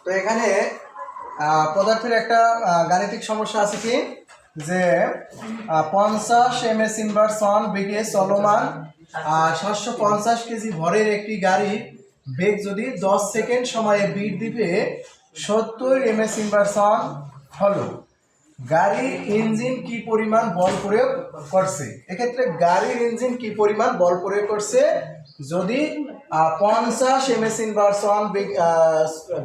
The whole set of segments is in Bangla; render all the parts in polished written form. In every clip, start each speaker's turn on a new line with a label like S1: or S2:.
S1: তো এখানে পদার্থের একটা গাণিতিক সমস্যা আছে কি যে 50 ms ইনভার্স অন বেগে চলমান 750 কেজি ভরের একটি গাড়ি বেগ যদি 10 সেকেন্ড সময়ে বৃদ্ধি পেয়ে 70 ms ইনভার্স অন হলো, গাড়ির ইঞ্জিন কি পরিমাণ বল প্রয়োগ করছে। এক্ষেত্রে গাড়ির ইঞ্জিন কি পরিমাণ বল প্রয়োগ করছে যদি 50 ms ইনভার্স অন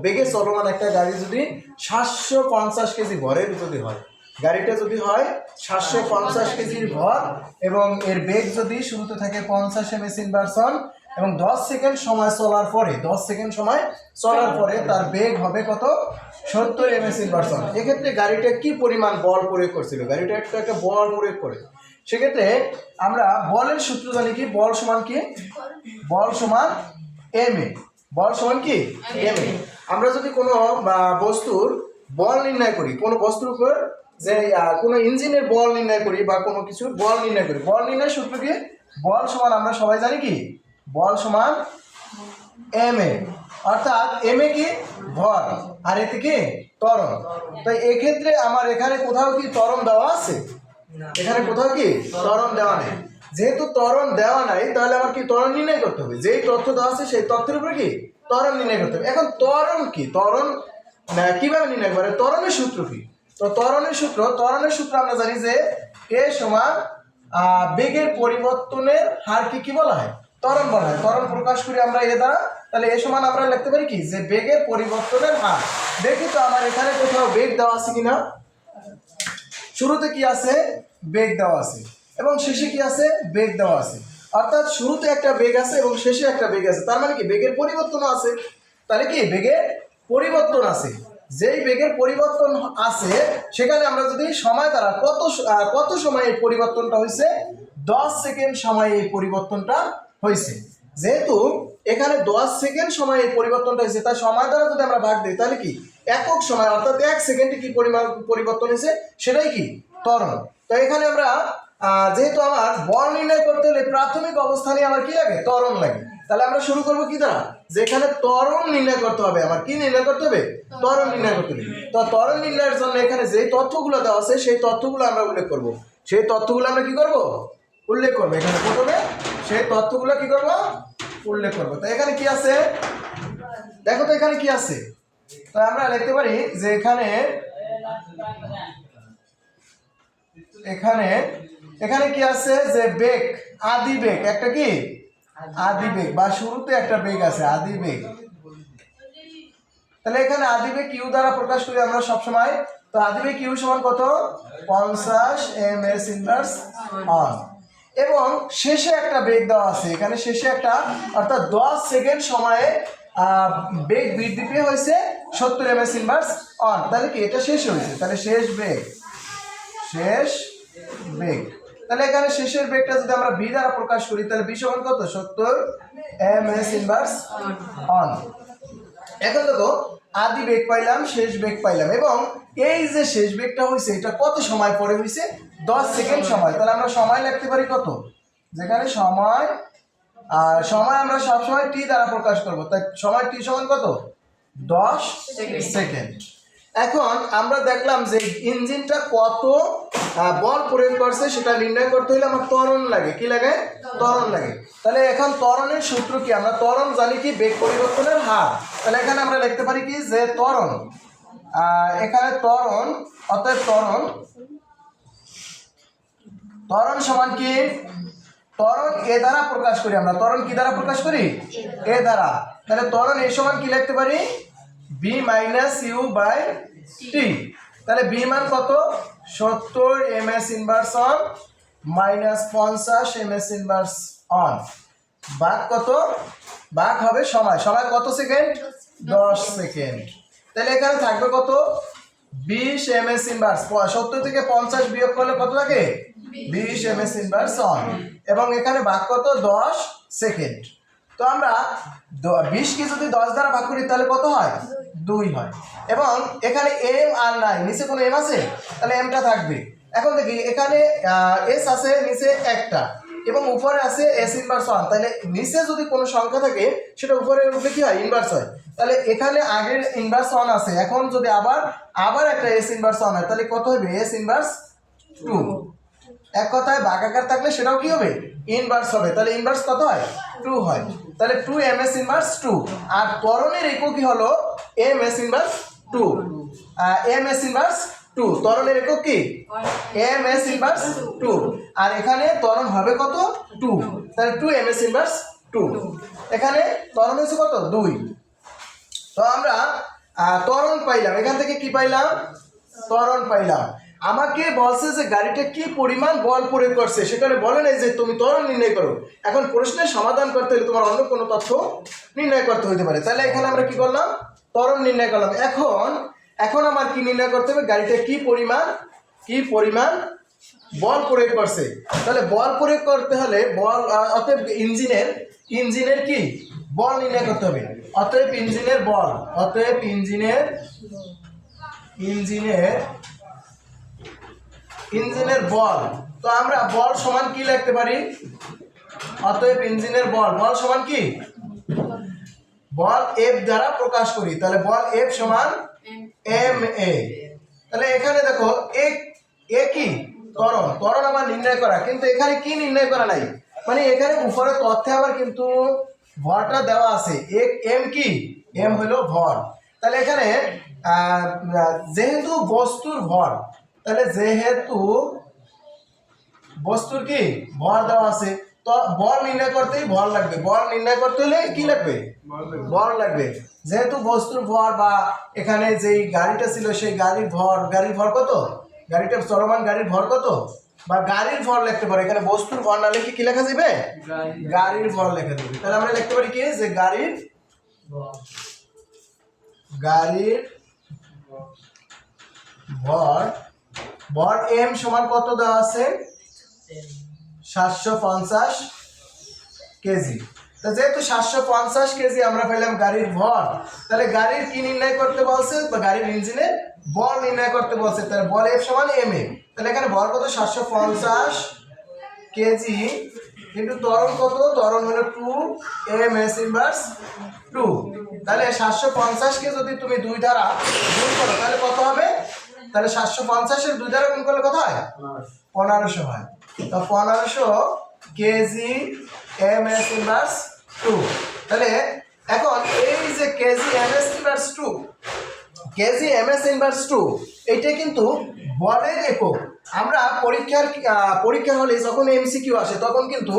S1: বেগে চলমান একটা গাড়ি যদি 750 কেজি ভরের যদি হয়, গাড়িটা যদি হয় 750 কেজির ভর এবং এর বেগ যদি শুরুতে থাকে 50 ms ইনভার্স অন এবং 10 সেকেন্ড সময় চলার পরে তার বেগ হবে কত 70 ms ইনভার্স অন। এক্ষেত্রে গাড়িটা কি পরিমাণ বল প্রয়োগ করছিল, গাড়িটা একটা বল প্রয়োগ করে। সেক্ষেত্রে আমরা বলের সূত্র জানি কি, বল সমান কি, বল সমান ma, বল সমান কি ma। আমরা যদি কোনো বস্তুর বল নির্ণয় করি, কোনো বস্তুর উপর যে কোনো ইঞ্জিনের বল নির্ণয় করি বা কোনো কিছুর বল নির্ণয় করি, বল নির্ণয় সূত্র কি, বল সমান আমরা সবাই জানি কি, বল সমান ma, অর্থাৎ ma কি ভর আর এতে কি ত্বরণ। তো এক্ষেত্রে আমার এখানে কোথাও কি ত্বরণ দেওয়া আছে, এখানে কোথাও কি ত্বরণ দেওয়া নেই। যেহেতু ত্বরণ দেওয়া নাই তাহলে আমার কি ত্বরণ নির্ণয় করতে হবে, যেই তথ্য দেওয়া আছে সেই তথ্যের উপরে কি ত্বরণ নির্ণয় করতে হবে। এখন ত্বরণ কি, ত্বরণ কিভাবে নির্ণয় করে, ত্বরণের সূত্র কি, তো ত্বরণের সূত্র আমরা জানি যে a সমান বেগের পরিবর্তনের হারকে কি বলা হয়, ত্বরণ বলা হয়। ত্বরণ প্রকাশ করি আমরা এ দ্বারা, তাহলে এ সমান আমরা লিখতে পারি কি যে বেগের পরিবর্তনের হার। দেখি তো আমার এখানে কোথাও বেগ দেওয়া আছে কিনা, শুরুতে কি আছে বেগ দেওয়া আছে এবং শেষে কি আছে বেগ দেওয়া আছে, অর্থাৎ শুরুতে একটা বেগ আছে এবং শেষে একটা বেগ আছে, তার মানে কি বেগের পরিবর্তন আছে। তাহলে কি বেগের পরিবর্তন আছে, যেই বেগের পরিবর্তন আছে সেখানে আমরা যদি সময় দ্বারা কত সময়ে এই পরিবর্তনটা হয়েছে, 10 সেকেন্ড সময়ে এই পরিবর্তনটা হয়েছে। যেহেতু এখানে 10 সেকেন্ড সময়ে এই পরিবর্তনটা হয়েছে, তাই সময় দ্বারা যদি আমরা ভাগ দিই তাহলে কি একক সময় অর্থাৎ 1 সেকেন্ডে কি পরিমাণ পরিবর্তন হয়েছে সেটাই কি ত্বরণ। তো এখানে আমরা যেহেতু আমার বল নির্ণয় করতে হলে প্রাথমিক অবস্থানে আমার কি লাগে, ত্বরণ লাগে। তাহলে আমরা শুরু করবো কি দ্বারা, যেখানে ত্বরণ নির্ণয় করতে হবে, আমার কি নির্ণয় করতে হবে, ত্বরণ নির্ণয় করতে হবে। তো ত্বরণ নির্ণয়ের জন্য এখানে যে তথ্যগুলো দেওয়া আছে সেই তথ্যগুলো আমরা উল্লেখ করব, সেই তথ্যগুলো আমরা কি করব উল্লেখ করবো। এখানে প্রথমে সেই তথ্যগুলো কি করব উল্লেখ করবো। তো এখানে কি আছে দেখো তো, এখানে কি আছে, তো আমরা লিখতে পারি যে এখানে কি আছে যে বেগ, আদি বেগ, একটা কি আদি বেগ বা শুরুতে একটা বেগ আছে আদি বেগ। তাহলে এখানে আদি বেগ কিউ দ্বারা প্রকাশ করি আমরা সবসময়। তো আদি বেগ কিউ সমান কত 50 ms ইনভার্স অন এবং শেষে একটা বেগ দেওয়া আছে, এখানে শেষে একটা অর্থাৎ 10 সেকেন্ড সময়ে বেগ বৃদ্ধি পেয়ে হয়েছে 70 ms ইনভার্স অন। তাহলে কি এটা শেষ হয়েছে, তাহলে শেষ বেগ, তাহলে এখানে শেষের বেগটা যদি আমরা বি দ্বারা প্রকাশ করি তাহলে বি সমান কত 70 ms ইনভার্স অন। এখন দেখো আদি বেগ পাইলাম, শেষ বেগ পাইলাম এবং এই যে শেষ বেগটা হয়েছে এটা কত সময় পরে হয়েছে, 10 সেকেন্ড সময়। তাহলে আমরা সময় লিখতে পারি কত, যেখানে সময় আমরা সবসময় টি দ্বারা প্রকাশ করবো, তাই সময় টি সমান কত 10 সেকেন্ড। এখন আমরা দেখলাম যে ইঞ্জিনটা কত বল প্রয়োগ করছে সেটা নির্ণয় করতে হলে আমার ত্বরণ লাগে, কি লাগে ত্বরণ লাগে। তাহলে এখন ত্বরণের সূত্র কি, আমরা ত্বরণ জানি কি বেগ পরিবর্তনের হার। তাহলে এখানে আমরা লিখতে পারি কি যে ত্বরণ, এখানে ত্বরণ অর্থাৎ ত্বরণ সমান কি, ত্বরণ এ দ্বারা প্রকাশ করি আমরা, ত্বরণ কি দ্বারা প্রকাশ করি এ দ্বারা। তাহলে ত্বরণ এ সমান কি লিখতে পারি B minus you by T. তাহলে বি মান কত 70 ms inverse on minus 50 ms inverse on ভাগ কত, ভাগ হবে সময় কত সেকেন্ড 10 সেকেন্ড। তাহলে এখানে থাকবে কত 20 ms ইনভার্স, 70 থেকে 50 বিয়োগ করলে কত থাকে 20 ms ইনভার্স অন এবং এখানে ভাগ কত 10 সেকেন্ড। তো আমরা 20 কে যদি 10 দ্বারা ভাগ করি তাহলে কত হয় 2 হয় এবং এখানে এম আর নাই, নিচে কোনো এম আছে তাহলে এমটা থাকবে। এখন দেখি এখানে এস আছে নিচে একটা, এবং উপরে আছে এস ইনভার্স 1, তাহলে নিচে যদি কোনো সংখ্যা থাকে সেটা উপরে উঠলে কি হয়, ইনভার্স হয়। তাহলে এখানে আগের ইনভার্স 1 আছে, এখন যদি আবার একটা এস ইনভার্স 1 হয় তাহলে কত হবে, এস ইনভার্স 2। এক কথায় ভাগাকার থাকলে সেটাও কি হবে, ইনভার্স হবে। তাহলে ইনভার্স কত হয়, 2 হয়। তাহলে 2 ms ইনভার্স 2। আর ত্বরণের একক কি হলো, ms ইনভার্স 2, ms ইনভার্স 2। ত্বরণের একক কি, ms ইনভার্স 2। আর এখানে ত্বরণ হবে কত, 2। তাহলে 2 ms ইনভার্স 2। এখানে ত্বরণ হচ্ছে কত, 2। তো আমরা ত্বরণ পাইলাম, এখান থেকে কি পাইলাম, ত্বরণ পাইলাম। আমাকে বলছে যে গাড়িটা কি পরিমাণ বল প্রয়োগ করছে, সেখানে বলে নাই যে তুমি ত্বরণ নির্ণয় করো। এখন প্রশ্নের সমাধান করতে হলে তোমার অন্য কোনো তথ্য নির্ণয় করতে হতে পারে। তাহলে এখানে আমরা কি করলাম, ত্বরণ নির্ণয় করলাম। এখন আমার কি নির্ণয় করতে হবে, গাড়িটা কি পরিমাণ বল প্রয়োগ করছে। তাহলে বল প্রয়োগ করতে হলে বল, অতএব ইঞ্জিনের কি বল নির্ণয় করতে হবে। অতএব ইঞ্জিনের বল, ইঞ্জিনের বল। তো আমরা বল সমান কি লিখতে পারি, অতএব ইঞ্জিনের বল সমান কি, বল এফ দ্বারা প্রকাশ করি। তাহলে বল এফ সমান ma। তাহলে এখানে দেখো এ কি, ত্বরণ আমার নির্ণয় করা, কিন্তু এখানে কি নির্ণয় করা নাই, মানে এখানে উপরে তথ্যে আবার কিন্তু ভরটা দেওয়া আছে। এম কি, এম হলো ভর। তাহলে এখানে যেহেতু বস্তুর ভর, তাহলে যেহেতু বস্তুর কি ভর দেওয়া আছে, তো বল নির্ণয় করতেই ভর লাগবে। বল নির্ণয় করতে হলে কি লাগবে, ভর লাগবে। যেহেতু বস্তুর ভর, বা এখানে যেই গাড়িটা ছিল সেই গাড়ির ভর কত, গাড়িটা চলমান গাড়ির ভর কত, বা গাড়ির ভর লিখতে পারে। এখানে বস্তুর ভর না লিখে কি লেখা যাবে, গাড়ির ভর লেখা যাবে। তাহলে আমরা লিখতে পারি কি, যে গাড়ির ভর এম সমান কত দেওয়া আছে, 750 কেজি। তো যেহেতু 750 কেজি আমরা পেলাম গাড়ির ভর, তাহলে গাড়ির কি নির্ণয় করতে বলছে, বা গাড়ির ইঞ্জিনের বল নির্ণয় করতে বলছে। তাহলে বল এফ সমান এম এ। তাহলে এখানে ভর কত, 750 কেজি, কিন্তু ত্বরণ কত, ত্বরণ হলো 2 ms ইনভার্স 2। তাহলে 750 কে যদি তুমি 2 দ্বারা গুণ করো তাহলে কত হবে, তাহলে 750 এর 2 দ্বারা গুণ করলে কত হয়, 1500 হয়। তো 1500 কেজি ms ইনভার্স 2। তাহলে এখন এই যে KG ms inverse 2, KG ms inverse 2, এইটা কিন্তু বলের একক। আমরা পরীক্ষা হলে যখন এমসিকিউ আসে তখন কিন্তু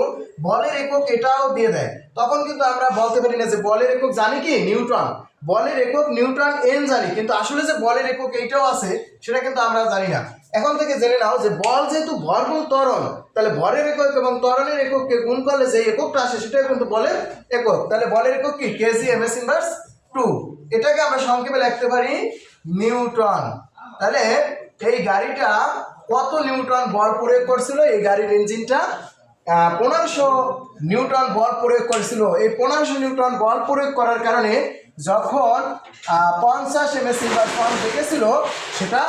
S1: বলের একক এটাও দিয়ে দেয়। তখন কিন্তু আমরা বলতে পারি না যে বলের একক জানি কি, নিউটন। বলের একক নিউটন এন জানি, কিন্তু আসলে যে বলের একক এইটাও আছে সেটা কিন্তু আমরা জানি না। এখন থেকে জেনে নাও যে বল যেহেতু ভর গুণ ত্বরণ, তাহলে ভরের একক এবং ত্বরণের এককে গুণ করলে যে এককটা আসে সেটাই কিন্তু বলের একক। তাহলে বলের একক কি, কেজি ms ইনভার্স 2। এটাকে আমরা সংক্ষেপে লিখতে পারি নিউটন। তাহলে এই গাড়িটা কত নিউটন বল প্রয়োগ করছিল, এই গাড়ির ইঞ্জিনটা 1500 নিউটন বল প্রয়োগ করেছিল। এই 1500 নিউটন বল প্রয়োগ করার কারণে যখন 50 ms ইনভার্স 1 দেখেছিল, সেটা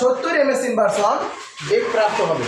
S1: 70 ms ইনভার্স 1 বেগ প্রাপ্ত হবে।